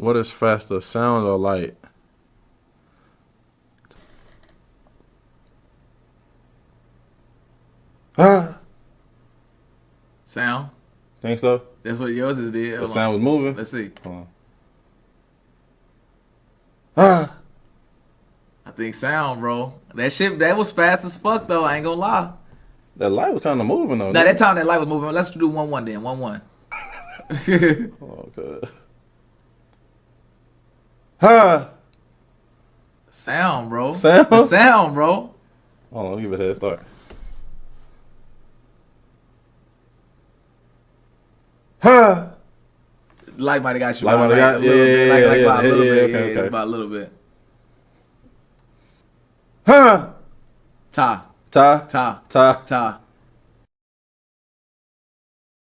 What is faster, sound or light? Ah. Sound. Think so? That's what yours is. Did. The sound was moving. Let's see. Hold on. Ah. I think sound, bro. That shit, that was fast as fuck though. I ain't gonna lie. That light was kind of moving though. Now that time that light was moving. Let's do 1-1 then. 1-1. Okay. Ha. Sound, bro. Sound? The sound, bro. Hold on, give it a head start. Ha. Light might have got you. Light might have got, a little bit. Like by a little bit. okay, Yeah, okay. it's about a little bit. Ha. Ta. Ta. Ta. Ta. Ta.